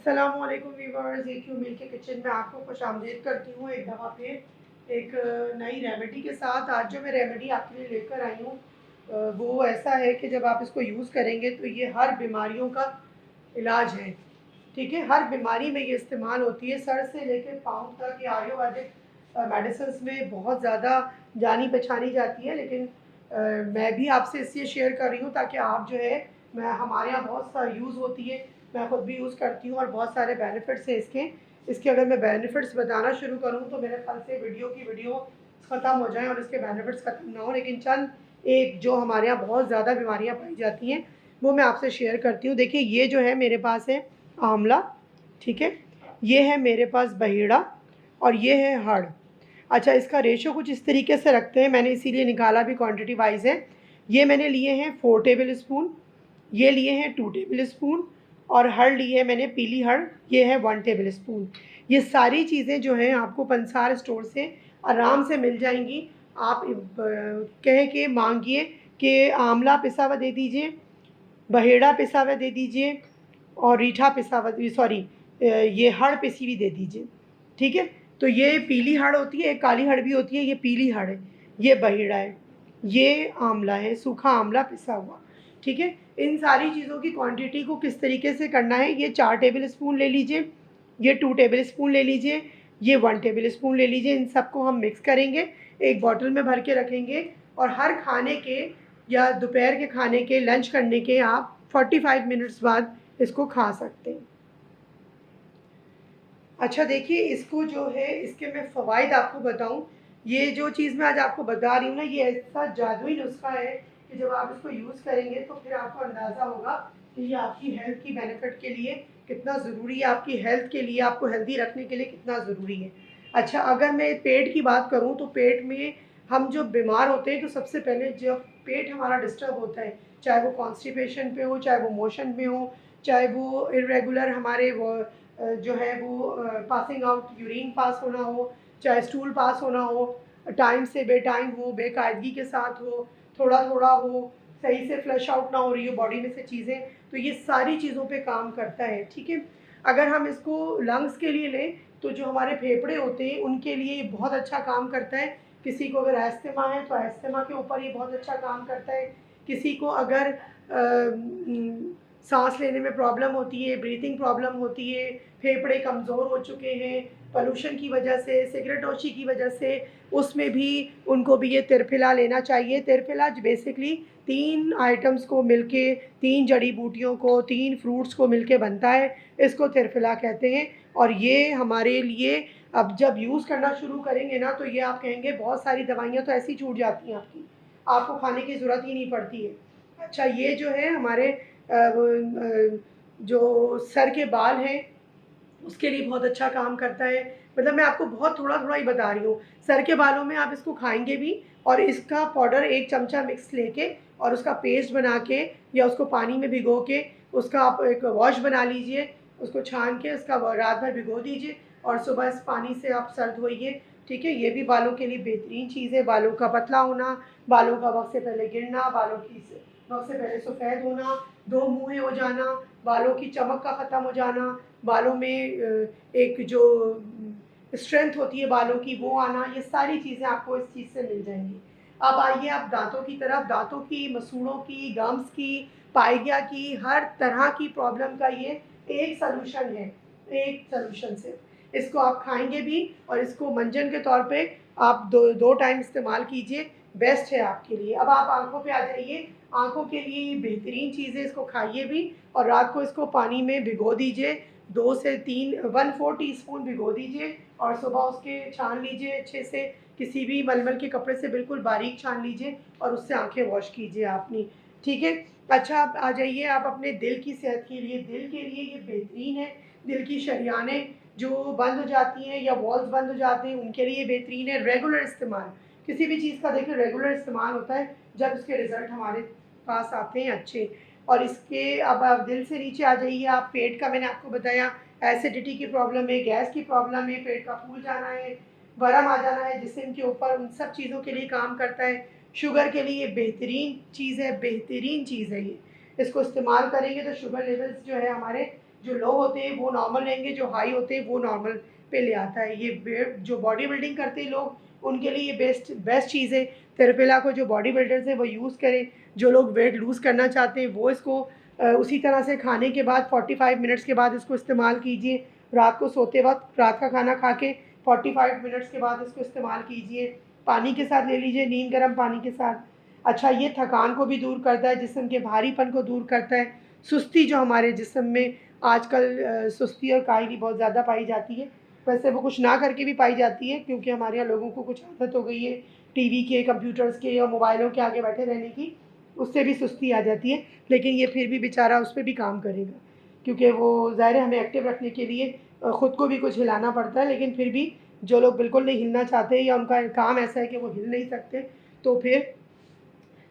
अस्सलामुअलैकुम viewers, AQ मिल के kitchen में आपको खुशामदीद करती हूँ। एक दफ़ा फिर एक नई रेमेडी के साथ। आज जो मैं रेमेडी आपके लिए लेकर आई हूँ वो ऐसा है कि जब आप इसको यूज़ करेंगे तो ये हर बीमारियों का इलाज है। ठीक है, हर बीमारी में ये इस्तेमाल होती है, सर से लेकर पाँव तक। ये आयुर्वेदिक मेडिसिन्स में बहुत ज़्यादा जानी पहचानी जाती है, लेकिन मैं भी आपसे इसलिए शेयर कर रही हूँ ताकि आप जो है, मैं हमारे यहाँ बहुत सा यूज़ होती है, मैं ख़ुद भी यूज़ करती हूँ और बहुत सारे बेनिफिट्स हैं इसके अगर मैं बेनिफिट्स बताना शुरू करूँ तो मेरे ख्याल से वीडियो ख़त्म हो जाएँ और इसके बेनिफिट्स ख़त्म ना हो। लेकिन चंद एक जो हमारे यहाँ बहुत ज़्यादा बीमारियाँ पाई जाती हैं वो मैं आपसे शेयर करती हूँ। देखिए, ये जो है मेरे पास है आंवला, ठीक है, ये है मेरे पास बहेड़ा और ये है हड़। अच्छा, इसका रेशो कुछ इस तरीके से रखते हैं, मैंने इसीलिए निकाला भी क्वांटिटी वाइज है। ये मैंने लिए हैं 4 टेबल स्पून, ये लिए हैं 2 टेबल स्पून और हड़ ली है मैंने पीली हड़, ये है 1 टेबल स्पून। ये सारी चीज़ें जो हैं आपको पंसार स्टोर से आराम से मिल जाएंगी। आप कह के मांगिए कि आंवला पिसा हुआ दे दीजिए, बहेड़ा पिसा हुआ दे दीजिए और रीठा पिसा हुआ, सॉरी, ये हड़ पिसी हुई दे दीजिए। ठीक है, तो ये पीली हड़ होती है, एक काली हड़ भी होती है, ये पीली हड़ है, ये बहेड़ा है, ये आंवला है, सूखा आंवला पिसा हुआ। ठीक है, इन सारी चीज़ों की क्वांटिटी को किस तरीके से करना है, ये 4 टेबल स्पून ले लीजिए, ये 2 टेबल स्पून ले लीजिए, ये 1 टेबल स्पून ले लीजिए। इन सबको हम मिक्स करेंगे, एक बॉटल में भर के रखेंगे और हर खाने के या दोपहर के खाने के, लंच करने के आप 45 मिनट्स बाद इसको खा सकते हैं। अच्छा, देखिए, इसको जो है, इसके मैं फ़वाइद आपको बताऊं, ये जो चीज़ मैं आज आपको बता रही हूँ ना, ये ऐसा जादुई नुस्खा है कि जब आप इसको यूज़ करेंगे तो फिर आपको अंदाज़ा होगा कि ये आपकी हेल्थ की बेनिफिट के लिए कितना ज़रूरी है, आपकी हेल्थ के लिए, आपको हेल्दी रखने के लिए कितना ज़रूरी है। अच्छा, अगर मैं पेट की बात करूँ तो पेट में हम जो बीमार होते हैं तो सबसे पहले जब पेट हमारा डिस्टर्ब होता है, चाहे वो कॉन्स्टिपेशन पे हो, चाहे वो मोशन में हो, चाहे वो इर्रेगुलर हमारे वो जो है वो पासिंग आउट यूरिन पास होना हो, चाहे स्टूल पास होना हो, टाइम से बेटाइम हो, बेकायदगी के साथ हो, थोड़ा थोड़ा हो, सही से फ्लश आउट ना हो रही हो बॉडी में से चीज़ें, तो ये सारी चीज़ों पे काम करता है। ठीक है, अगर हम इसको लंग्स के लिए लें तो जो हमारे फेफड़े होते हैं उनके लिए ये बहुत अच्छा काम करता है। किसी को अगर अस्थमा है तो अस्थमा के ऊपर ये बहुत अच्छा काम करता है। किसी को अगर सांस लेने में प्रॉब्लम होती है, ब्रीथिंग प्रॉब्लम होती है, फेफड़े कमज़ोर हो चुके हैं पोल्यूशन की वजह से, सिगरेट नोशी की वजह से, उसमें भी उनको भी ये तिरफिला लेना चाहिए। तिरफिला बेसिकली 3 आइटम्स को मिलके, 3 जड़ी बूटियों को, 3 फ्रूट्स को मिलके बनता है, इसको तिरफिला कहते हैं। और ये हमारे लिए अब जब यूज़ करना शुरू करेंगे ना तो ये आप कहेंगे बहुत सारी दवाइयाँ तो ऐसी छूट जाती हैं आपकी, आपको खाने की ज़रूरत ही नहीं पड़ती है। अच्छा, ये जो है हमारे जो सर के बाल हैं उसके लिए बहुत अच्छा काम करता है। मतलब मैं आपको बहुत थोड़ा-थोड़ा ही बता रही हूँ। सर के बालों में आप इसको खाएँगे भी और इसका पाउडर 1 चमचा मिक्स लेके और उसका पेस्ट बना के या उसको पानी में भिगो के उसका आप एक वॉश बना लीजिए, उसको छान के उसका रात भर भिगो दीजिए और सुबह इस पानी से आप सर धोइए। ठीक है, ये भी बालों के लिए बेहतरीन चीज़ है। बालों का पतला होना, बालों का वक़्त से पहले गिरना, बालों की वक़्त से पहले सफ़ेद होना, 2 मुँहे हो जाना, बालों की चमक का ख़त्म हो जाना, बालों में एक जो स्ट्रेंथ होती है बालों की वो आना, ये सारी चीज़ें आपको इस चीज़ से मिल जाएंगी। अब आइए आप दांतों की तरफ। दांतों की, मसूड़ों की, गम्स की, पाइगिया की, हर तरह की प्रॉब्लम का ये एक सलूशन है, एक सलूशन सिर्फ। इसको आप खाएंगे भी और इसको मंजन के तौर पे आप दो टाइम इस्तेमाल कीजिए, बेस्ट है आपके लिए। अब आप आंखों पे आ जाइए। आंखों के लिए ये बेहतरीन चीज़ है, इसको खाइए भी और रात को इसको पानी में भिगो दीजिए, 2 से 3 1/4 टीस्पून भिगो दीजिए और सुबह उसके छान लीजिए अच्छे से, किसी भी मलमल के कपड़े से बिल्कुल बारीक छान लीजिए और उससे आंखें वॉश कीजिए आपनी। ठीक है। अच्छा, आप आ जाइए आप अपने दिल की सेहत के लिए। दिल के लिए ये बेहतरीन है। दिल की शरियानें जो बंद हो जाती हैं या वॉल्स बंद हो जाते हैं उनके लिए बेहतरीन है। रेगुलर इस्तेमाल, किसी भी चीज़ का देखिए रेगुलर इस्तेमाल होता है जब उसके रिज़ल्ट हमारे पास आते हैं अच्छे। और इसके अब आप दिल से नीचे आ जाइए। आप पेट का, मैंने आपको बताया, एसिडिटी की प्रॉब्लम है, गैस की प्रॉब्लम है, पेट का फूल जाना है, बरम आ जाना है जिस्म के ऊपर, उन सब चीज़ों के लिए काम करता है। शुगर के लिए बेहतरीन चीज़ है, बेहतरीन चीज़ है ये। इसको इस्तेमाल करेंगे तो शुगर लेवल्स जो है हमारे जो लो होते हैं वो नॉर्मल रहेंगे, जो हाई होते हैं वो नॉर्मल पे ले आता है। ये जो बॉडी बिल्डिंग करते हैं लोग उनके लिए ये बेस्ट चीज़ है। तेरेफिला को जो बॉडी बिल्डर्स हैं वो यूज़ करें। जो लोग वेट लूज़ करना चाहते हैं वो इसको उसी तरह से खाने के बाद 45 मिनट्स के बाद इसको इस्तेमाल कीजिए। रात को सोते वक्त रात का खाना खा के 45 मिनट्स के बाद इसको इस्तेमाल कीजिए। पानी के साथ ले लीजिए, नीम गर्म पानी के साथ। अच्छा, ये थकान को भी दूर करता है, जिस्म के भारीपन को दूर करता है। सुस्ती जो हमारे जिस्म में आजकल सुस्ती और काहली बहुत ज़्यादा पाई जाती है, वैसे वो कुछ ना करके भी पाई जाती है, क्योंकि हमारे यहाँ लोगों को कुछ आदत हो गई है टीवी के, कंप्यूटर्स के या मोबाइलों के आगे बैठे रहने की, उससे भी सुस्ती आ जाती है। लेकिन ये फिर भी बेचारा उस पर भी काम करेगा, क्योंकि वो ज़ाहिर है हमें एक्टिव रखने के लिए ख़ुद को भी कुछ हिलाना पड़ता है। लेकिन फिर भी जो लोग बिल्कुल नहीं हिलना चाहते या उनका काम ऐसा है कि वो हिल नहीं सकते, तो फिर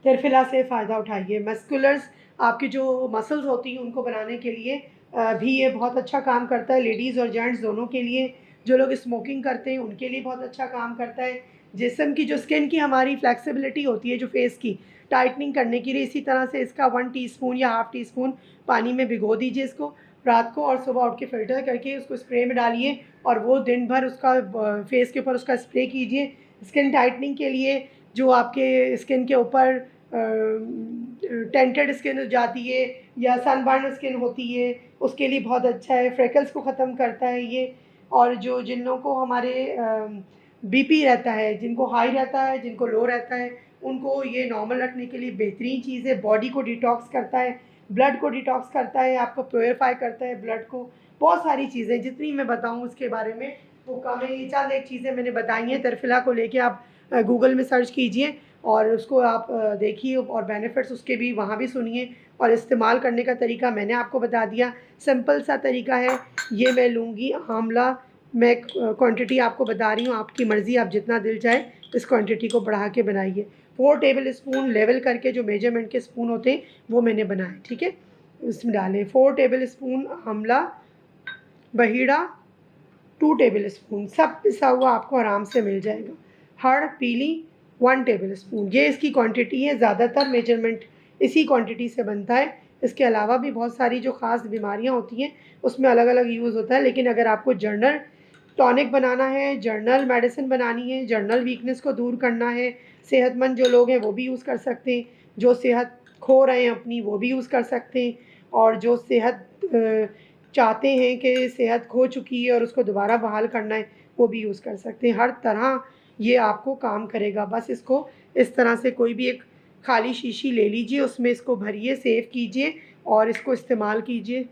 तेरफिला से फ़ायदा उठाइए। मस्कुलर्स आपकी जो मसल्स होती हैं उनको बनाने के लिए भी ये बहुत अच्छा काम करता है, लेडीज़ और जेंट्स दोनों के लिए। जो लोग स्मोकिंग करते हैं उनके लिए बहुत अच्छा काम करता है। जिस्म की जो स्किन की हमारी फ्लेक्सिबिलिटी होती है जो फेस की, टाइटनिंग करने के लिए इसी तरह से इसका 1 टीस्पून या हाफ़ टी स्पून पानी में भिगो दीजिए इसको रात को, और सुबह उठ के फ़िल्टर करके उसको स्प्रे में डालिए और वो दिन भर उसका फेस के ऊपर उसका स्प्रे कीजिए। स्किन टाइटनिंग के लिए जो आपके स्किन के ऊपर टेंटेड स्किन हो जाती है या सनबर्न स्किन होती है, उसके लिए बहुत अच्छा है। फ्रेकल्स को ख़त्म करता है ये। और जो जिन लोगों को हमारे बीपी रहता है, जिनको हाई रहता है, जिनको लो रहता है, उनको ये नॉर्मल रखने के लिए बेहतरीन चीज़ है। बॉडी को डिटॉक्स करता है, ब्लड को डिटॉक्स करता है, आपको प्योरीफाई करता है ब्लड को। बहुत सारी चीज़ें जितनी मैं बताऊँ उसके बारे में वो कम है। ये चंद एक चीज़ें मैंने बताई हैं। तेरफिला को लेके आप गूगल में सर्च कीजिए और उसको आप देखिए और बेनिफिट्स उसके भी वहाँ भी सुनिए, और इस्तेमाल करने का तरीका मैंने आपको बता दिया। सिंपल सा तरीका है। ये मैं लूँगी आंवला, मैं क्वांटिटी आपको बता रही हूँ, आपकी मर्ज़ी, आप जितना दिल चाहे इस क्वांटिटी को बढ़ा के बनाइए। 4 टेबल स्पून लेवल करके जो मेजरमेंट के स्पून होते हैं वो मैंने बनाए, ठीक है। इसमें डालें 4 टेबल स्पून आंवला, बहीड़ा 2 टेबल स्पून, सब पिसा हुआ आपको आराम से मिल जाएगा। हड़ पीली 1 टेबल स्पून, ये इसकी क्वांटिटी है। ज़्यादातर मेजरमेंट इसी क्वांटिटी से बनता है। इसके अलावा भी बहुत सारी जो ख़ास बीमारियां होती हैं उसमें अलग अलग यूज़ होता है, लेकिन अगर आपको जर्नल टॉनिक बनाना है, जर्नल मेडिसिन बनानी है, जर्नल वीकनेस को दूर करना है, सेहतमंद जो लोग हैं वो भी यूज़ कर सकते हैं, जो सेहत खो रहे हैं अपनी वो भी यूज़ कर सकते हैं, और जो सेहत चाहते हैं कि सेहत खो चुकी है और उसको दोबारा बहाल करना है वो भी यूज़ कर सकते हैं। हर तरह ये आपको काम करेगा। बस इसको इस तरह से कोई भी एक खाली शीशी ले लीजिए, उसमें इसको भरिए, सेव कीजिए और इसको इस्तेमाल कीजिए।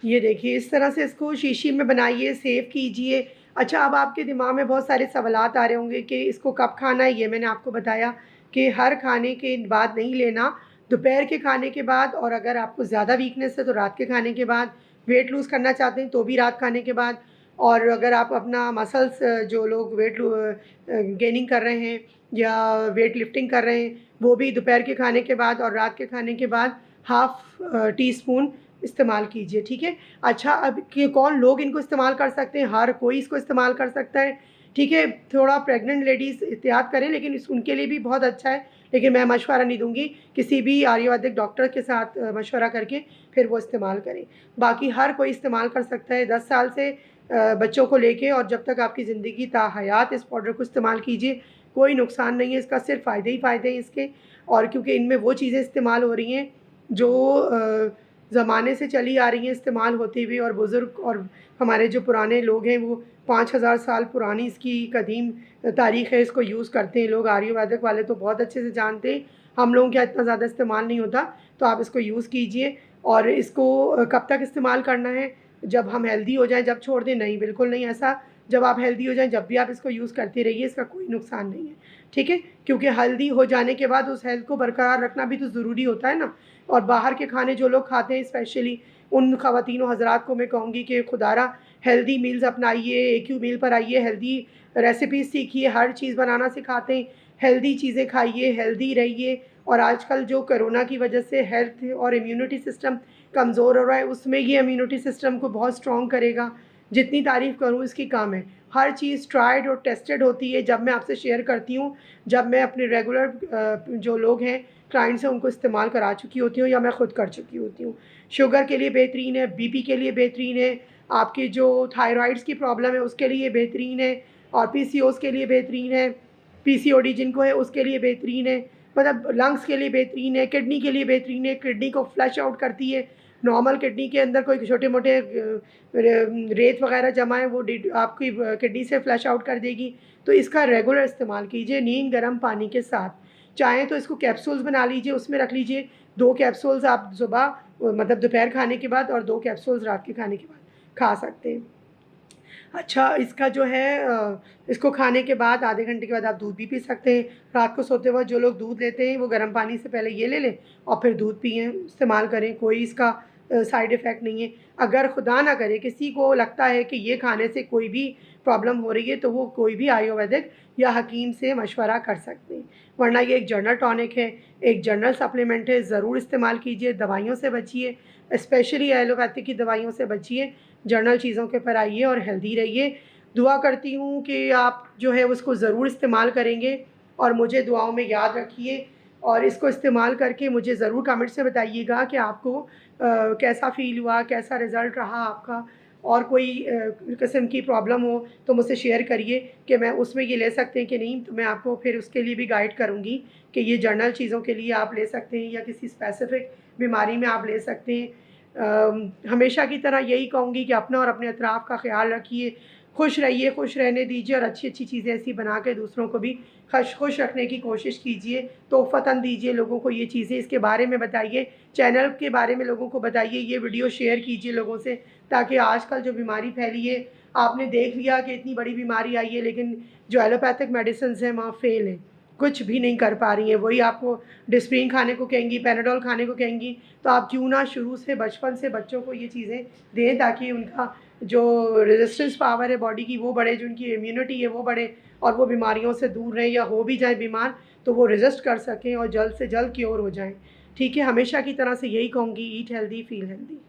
ये देखिए इस तरह से इसको शीशी में बनाइए, सेव कीजिए। अच्छा, अब आपके दिमाग में बहुत सारे सवालात आ रहे होंगे कि इसको कब खाना है। ये मैंने आपको बताया कि हर खाने के बाद नहीं लेना, दोपहर के खाने के बाद, और अगर आपको ज़्यादा वीकनेस है तो रात के खाने के बाद। वेट लूज़ करना चाहते हैं तो भी रात खाने के बाद, और अगर आप अपना मसल्स जो लोग वेट गेनिंग कर रहे हैं या वेट लिफ्टिंग कर रहे हैं वो भी दोपहर के खाने के बाद और रात के खाने के बाद हाफ़ टी स्पून इस्तेमाल कीजिए, ठीक है। अच्छा, अब कि कौन लोग इनको इस्तेमाल कर सकते हैं? हर कोई इसको इस्तेमाल कर सकता है, ठीक है। थोड़ा प्रेग्नेंट लेडीज़ एहतियात करें, लेकिन उनके लिए भी बहुत अच्छा है। लेकिन मैं मशवरा नहीं दूंगी, किसी भी आयुर्वेदिक डॉक्टर के साथ मशवरा करके फिर वो इस्तेमाल करें। बाकी हर कोई इस्तेमाल कर सकता है, 10 साल से बच्चों को लेके, और जब तक आपकी ज़िंदगी ताहयात इस पाउडर को इस्तेमाल कीजिए, कोई नुकसान नहीं है इसका, सिर्फ फ़ायदे ही फ़ायदे हैं इसके। और क्योंकि इनमें वो चीज़ें इस्तेमाल हो रही हैं जो ज़माने से चली आ रही हैं इस्तेमाल होती हुई, और बुज़ुर्ग और हमारे जो पुराने लोग हैं वो 5000 साल पुरानी इसकी कदीम तारीख़ है, इसको यूज़ करते हैं लोग। आयुर्वेदिक वाले तो बहुत अच्छे से जानते हैं, हम लोगों का इतना ज़्यादा इस्तेमाल नहीं होता। तो आप इसको यूज़ कीजिए। और इसको कब तक इस्तेमाल करना है? जब हम हेल्दी हो जाएं, जब छोड़ दें? नहीं, बिल्कुल नहीं ऐसा। जब आप हेल्दी हो जाएं जब भी आप इसको यूज़ करते रहिए, इसका कोई नुकसान नहीं है, ठीक है। क्योंकि हेल्दी हो जाने के बाद उस हेल्थ को बरकरार रखना भी तो ज़रूरी होता है ना। और बाहर के खाने जो लोग खाते हैं, स्पेशली उन ख़वातीनों हज़रात को मैं कहूँगी कि खुदारा हेल्दी मील्स अपनाइए, AQ मील पर आइए, हेल्दी रेसिपीज़ सीखिए, हर चीज़ बनाना सिखाते हैं, हेल्दी चीज़ें खाइए, हेल्दी रहिए। और आजकल जो कोरोना की वजह से हेल्थ और इम्यूनिटी सिस्टम कमज़ोर हो रहा है, उसमें ये इम्यूनिटी सिस्टम को बहुत स्ट्रॉन्ग करेगा। जितनी तारीफ़ करूँ इसकी कम है। हर चीज़ ट्राइड और टेस्टेड होती है जब मैं आपसे शेयर करती हूँ, जब मैं अपने रेगुलर जो लोग हैं क्लाइंट्स हैं उनको इस्तेमाल करा चुकी होती हूँ या मैं ख़ुद कर चुकी होती हूँ। शुगर के लिए बेहतरीन है, बीपी के लिए बेहतरीन है, आपकी जो थायरॉइड्स की प्रॉब्लम है उसके लिए बेहतरीन है, और पीसीओएस के लिए बेहतरीन है, पीसीओडी जिनको है उसके लिए बेहतरीन है, मतलब लंग्स के लिए बेहतरीन है, किडनी के लिए बेहतरीन है, किडनी को फ्लश आउट करती है। नॉर्मल किडनी के अंदर कोई छोटे मोटे रेत वगैरह जमा है वो आपकी किडनी से फ्लश आउट कर देगी। तो इसका रेगुलर इस्तेमाल कीजिए नीम गर्म पानी के साथ। चाहें तो इसको कैप्सूल्स बना लीजिए, उसमें रख लीजिए। 2 कैप्सूल्स आप सुबह मतलब दोपहर खाने के बाद और 2 कैप्सूल्स रात के खाने के बाद खा सकते हैं। अच्छा, इसका जो है इसको खाने के बाद आधे घंटे के बाद आप दूध भी पी सकते हैं। रात को सोते वक़्त जो लोग दूध लेते हैं वो गर्म पानी से पहले ये ले लें और फिर दूध पिएँ, इस्तेमाल करें, कोई इसका साइड इफ़ेक्ट नहीं है। अगर खुदा ना करे किसी को लगता है कि ये खाने से कोई भी प्रॉब्लम हो रही है तो वो कोई भी आयुर्वेदिक या हकीम से मशवरा कर सकते हैं। वरना ये एक जनरल टॉनिक है, एक जनरल सप्लीमेंट है, ज़रूर इस्तेमाल कीजिए। दवाइयों से बचिए, स्पेशली एलोपैथिक की दवाइयों से बचिए। जनरल चीज़ों के ऊपर आइए और हेल्दी रहिए। दुआ करती हूँ कि आप जो है उसको ज़रूर इस्तेमाल करेंगे और मुझे दुआओं में याद रखिए, और इसको इस्तेमाल करके मुझे ज़रूर कमेंट से बताइएगा कि आपको कैसा फ़ील हुआ, कैसा रिज़ल्ट रहा आपका। और कोई किस्म की प्रॉब्लम हो तो मुझसे शेयर करिए कि मैं उसमें ये ले सकते हैं कि नहीं, तो मैं आपको फिर उसके लिए भी गाइड करूँगी कि ये जनरल चीज़ों के लिए आप ले सकते हैं या किसी स्पेसिफ़िक बीमारी में आप ले सकते हैं। हमेशा की तरह यही कहूँगी कि अपना और अपने अतराफ़ का ख़्याल रखिए, खुश रहिए, खुश रहने दीजिए और अच्छी-अच्छी चीज़ें ऐसी बना के दूसरों को भी खुश रखने की कोशिश कीजिए। तोहफ़तन दीजिए लोगों को ये चीज़ें, इसके बारे में बताइए, चैनल के बारे में लोगों को बताइए, ये वीडियो शेयर कीजिए लोगों से, ताकि आजकल जो बीमारी फैली है, आपने देख लिया कि इतनी बड़ी बीमारी आई है, लेकिन जो एलोपैथिक मेडिसिन्स हैं वहाँ फ़ेल हैं, कुछ भी नहीं कर पा रही हैं। वही आपको डिस्प्रिन खाने को कहेंगी, पैनाडोल खाने को कहेंगी, तो आप क्यों ना शुरू से बचपन से बच्चों को ये चीज़ें दें ताकि उनका जो रेजिस्टेंस पावर है बॉडी की वो बढ़े, जो उनकी इम्यूनिटी है वो बढ़े, और वो बीमारियों से दूर रहें, या हो भी जाएँ बीमार तो वो रेजिस्ट कर सकें और जल्द से जल्द क्योर हो जाएँ। ठीक है, हमेशा की तरह से यही कहूँगी, ईट हेल्दी, फ़ील हेल्दी।